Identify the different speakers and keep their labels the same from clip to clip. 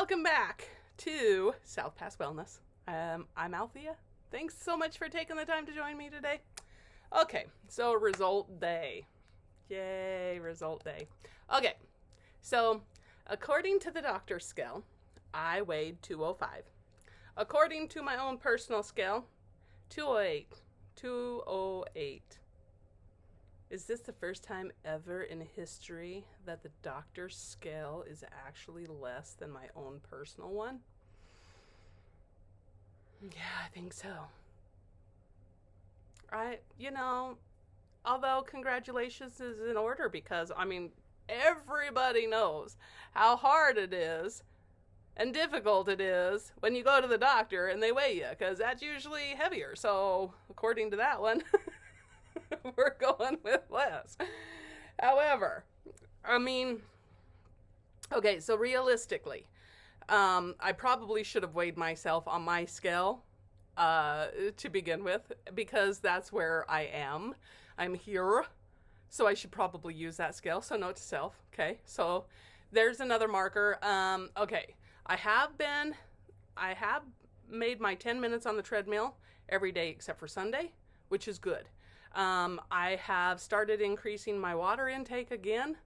Speaker 1: Welcome back to South Pass Wellness. I'm Althea. Thanks so much for taking the time to join me today. Okay, so result day. Yay, result day. Okay, so according to the doctor's scale, I weighed 205. According to my own personal scale, 208. 208. Is this the first time ever in history that the doctor's scale is actually less than my own personal one? Yeah, I think so. Although congratulations is in order because, everybody knows how hard it is and difficult it is when you go to the doctor and they weigh you, because that's usually heavier. So, according to that one, we're going with less. However, okay, so realistically, I probably should have weighed myself on my scale to begin with, because that's where I am. I'm here, so I should probably use that scale. So note to self. Okay, so there's another marker. Okay, I have made my 10 minutes on the treadmill every day except for Sunday, which is good. I have started increasing my water intake again,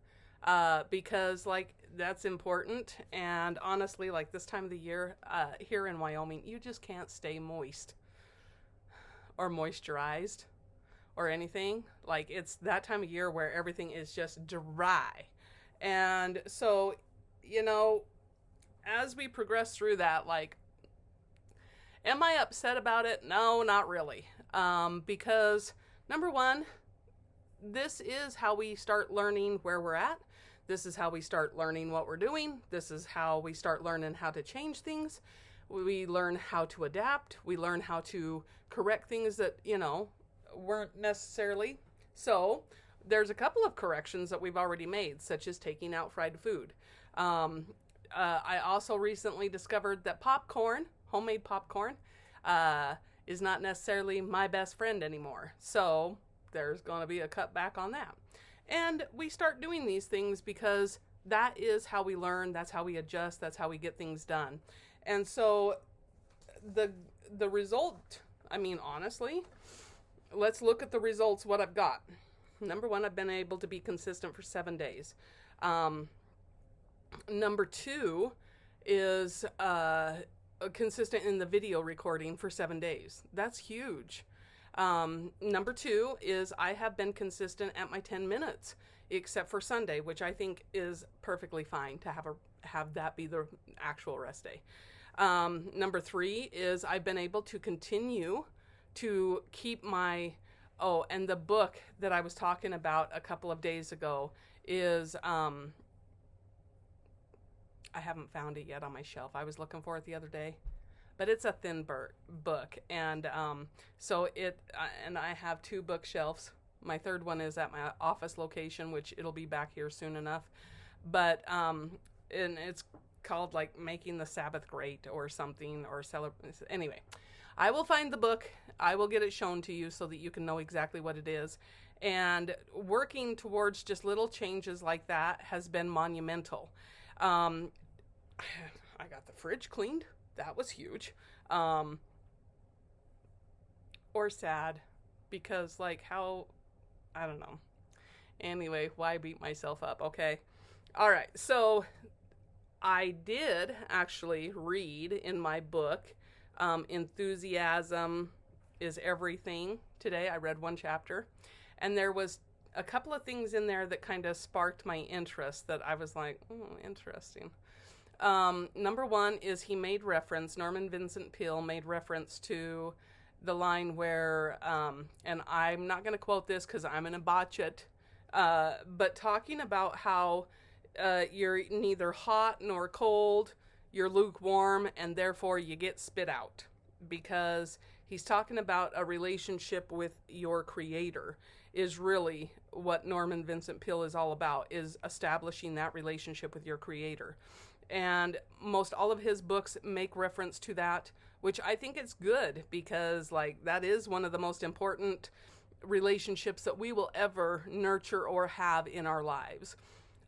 Speaker 1: because that's important. And honestly, this time of the year, here in Wyoming, you just can't stay moist or moisturized or anything. It's that time of year where everything is just dry. And so, as we progress through that, am I upset about it? No, not really. Because number one, this is how we start learning where we're at. This is how we start learning what we're doing. This is how we start learning how to change things. We learn how to adapt. We learn how to correct things that, weren't necessarily. So there's a couple of corrections that we've already made, such as taking out fried food. I also recently discovered that popcorn, homemade popcorn, is not necessarily my best friend anymore. So there's going to be a cutback on that. And we start doing these things because that is how we learn. That's how we adjust. That's how we get things done. And so the result, honestly, let's look at the results, what I've got. Number one, I've been able to be consistent for 7 days. Number two is consistent in the video recording for 7 days. That's huge. Number two is I have been consistent at my 10 minutes, except for Sunday, which I think is perfectly fine to have that be the actual rest day. Number three is I've been able to continue to keep my, and the book that I was talking about a couple of days ago is, I haven't found it yet on my shelf. I was looking for it the other day, but it's a thin book. And so and I have 2 bookshelves. My third one is at my office location, which it'll be back here soon enough. But, and it's called Making the Sabbath Great or something, or anyway, I will find the book. I will get it shown to you so that you can know exactly what it is. And working towards just little changes like that has been monumental. I got the fridge cleaned. That was huge. Or sad, because I don't know. Anyway, why beat myself up? Okay. All right. So I did actually read in my book, Enthusiasm is Everything. Today I read 1 chapter, and there was a couple of things in there that kind of sparked my interest that I was like, interesting. Number one is Norman Vincent Peale made reference to the line where, and I'm not going to quote this because I'm going to botch it, but talking about how you're neither hot nor cold, you're lukewarm, and therefore you get spit out, because he's talking about a relationship with your creator is really what Norman Vincent Peale is all about, is establishing that relationship with your creator. And most all of his books make reference to that, which I think it's good, because that is one of the most important relationships that we will ever nurture or have in our lives.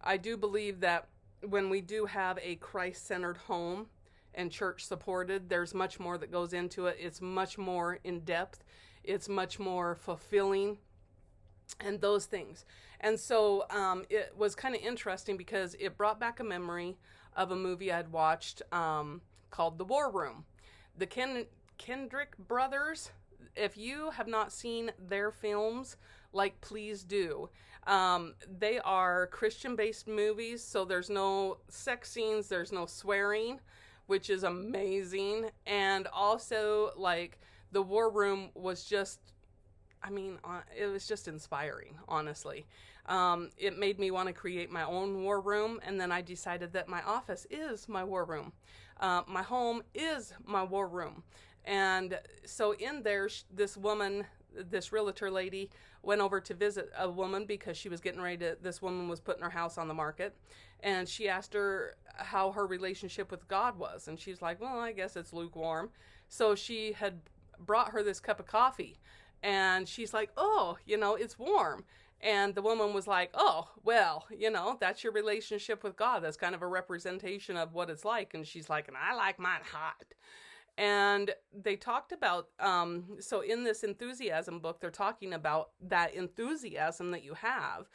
Speaker 1: I do believe that when we do have a Christ-centered home and church supported, there's much more that goes into it. It's much more in depth. It's much more fulfilling and those things. And so it was kind of interesting because it brought back a memory of a movie I'd watched called The War Room. The Kendrick brothers, if you have not seen their films, like, please do. They are Christian-based movies, so there's no sex scenes, there's no swearing, which is amazing. And also, like, The War Room was just, I mean, it was just inspiring, honestly. It made me want to create my own war room, and then I decided that my office is my war room. My home is my war room. And so in there, this woman, this realtor lady, went over to visit a woman because she was getting ready to, this woman was putting her house on the market. And she asked her how her relationship with God was. And she's like, well, I guess it's lukewarm. So she had brought her this cup of coffee. And she's like, oh, you know, it's warm. And the woman was like, oh, well, you know, that's your relationship with God. That's kind of a representation of what it's like. And she's like, and I like mine hot. And they talked about, so in this enthusiasm book, they're talking about that enthusiasm that you have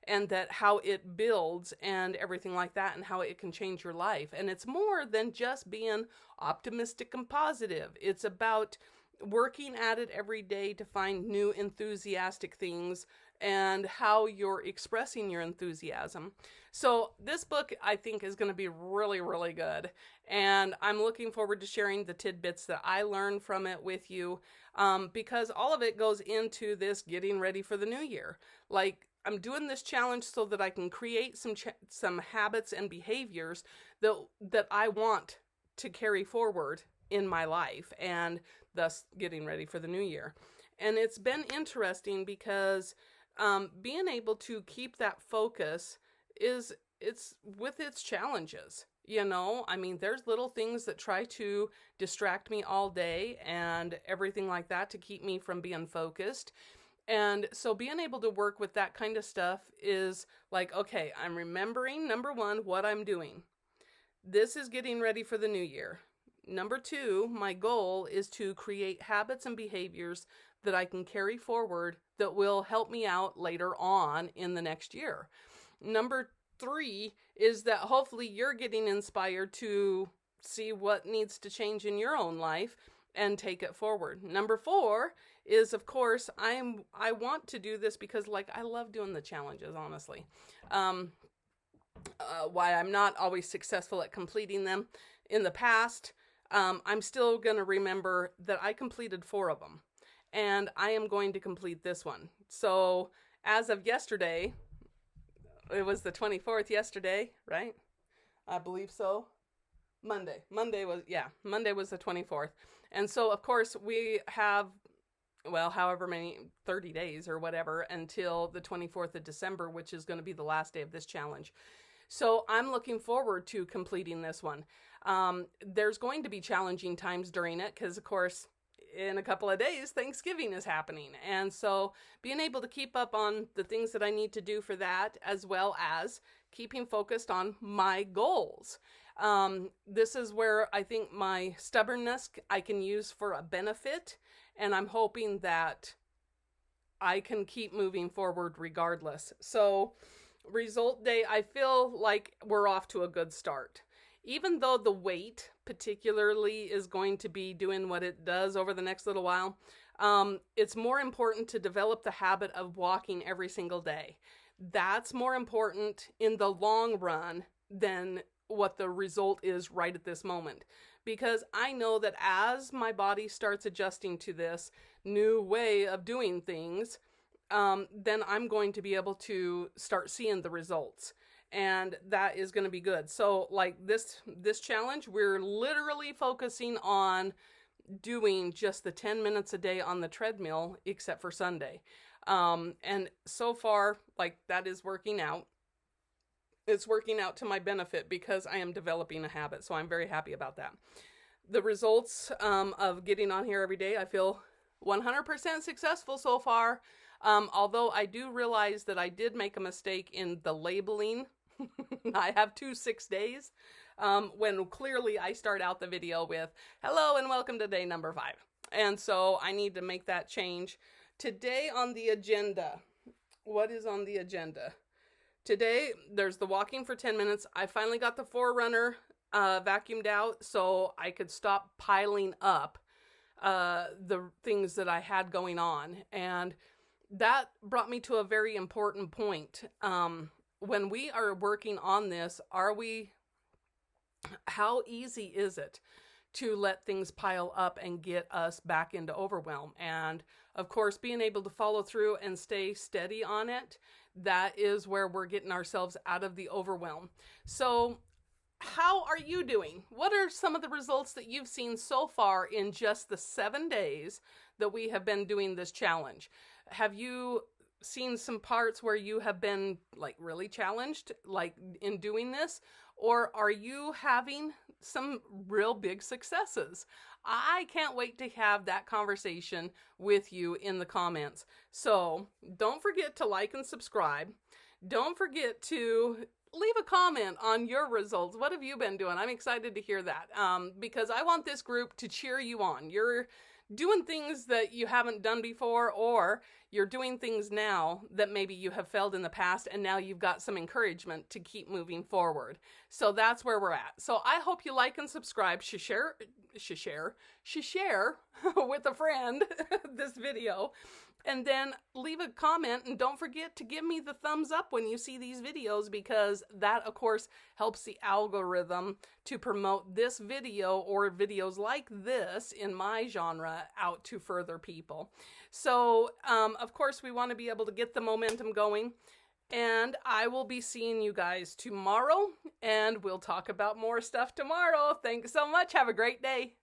Speaker 1: and that how it builds and everything like that and how it can change your life. And it's more than just being optimistic and positive. It's about working at it every day to find new enthusiastic things and how you're expressing your enthusiasm. So this book, I think, is going to be really, really good. And I'm looking forward to sharing the tidbits that I learned from it with you, because all of it goes into this getting ready for the new year. Like, I'm doing this challenge so that I can create some habits and behaviors that I want to carry forward in my life, and thus getting ready for the new year. And it's been interesting because being able to keep that focus it's with its challenges. You know, I mean, there's little things that try to distract me all day and everything like that to keep me from being focused. And so being able to work with that kind of stuff is like, okay, I'm remembering, number one, what I'm doing. This is getting ready for the new year. Number two, my goal is to create habits and behaviors that I can carry forward that will help me out later on in the next year. Number three is that hopefully you're getting inspired to see what needs to change in your own life and take it forward. Number four is, of course, I want to do this because, like, I love doing the challenges, honestly. Why I'm not always successful at completing them in the past, I'm still going to remember that I completed 4 of them, and I am going to complete this one. So as of yesterday, it was the 24th yesterday, right? I believe so. Monday was the 24th. And so, of course, we have, well, however many, 30 days or whatever until the 24th of December, which is going to be the last day of this challenge. So I'm looking forward to completing this one. There's going to be challenging times during it because, of course, in a couple of days, Thanksgiving is happening. And so being able to keep up on the things that I need to do for that, as well as keeping focused on my goals. This is where I think my stubbornness I can use for a benefit. And I'm hoping that I can keep moving forward regardless. So result day, I feel like we're off to a good start. Even though the weight particularly is going to be doing what it does over the next little while, it's more important to develop the habit of walking every single day. That's more important in the long run than what the result is right at this moment. Because I know that as my body starts adjusting to this new way of doing things, then I'm going to be able to start seeing the results. And that is going to be good. So like this challenge, we're literally focusing on doing just the 10 minutes a day on the treadmill, except for Sunday. And so far, like, that is working out. It's working out to my benefit because I am developing a habit. So I'm very happy about that. The results of getting on here every day, I feel 100% successful so far. Although I do realize that I did make a mistake in the labeling I have 2 6 days, when clearly I start out the video with, hello and welcome to day number 5. And so I need to make that change. Today on the agenda, what is on the agenda? Today, there's the walking for 10 minutes. I finally got the 4Runner vacuumed out so I could stop piling up the things that I had going on. And that brought me to a very important point. When we are working on this, how easy is it to let things pile up and get us back into overwhelm? And of course, being able to follow through and stay steady on it, that is where we're getting ourselves out of the overwhelm. So how are you doing? What are some of the results that you've seen so far in just the 7 days that we have been doing this challenge? Have you seen some parts where you have been like really challenged, like in doing this? Or are you having some real big successes? I can't wait to have that conversation with you in the comments. So don't forget to like and subscribe. Don't forget to leave a comment on your results. What have you been doing? I'm excited to hear that, because I want this group to cheer you on. You're doing things that you haven't done before, or you're doing things now that maybe you have failed in the past, and now you've got some encouragement to keep moving forward. So that's where we're at. So I hope you like and subscribe, share with a friend this video, and then leave a comment, and don't forget to give me the thumbs up when you see these videos, because that of course helps the algorithm to promote this video or videos like this in my genre out to further people. So of course we want to be able to get the momentum going, and I will be seeing you guys tomorrow, and we'll talk about more stuff tomorrow. Thanks so much. Have a great day.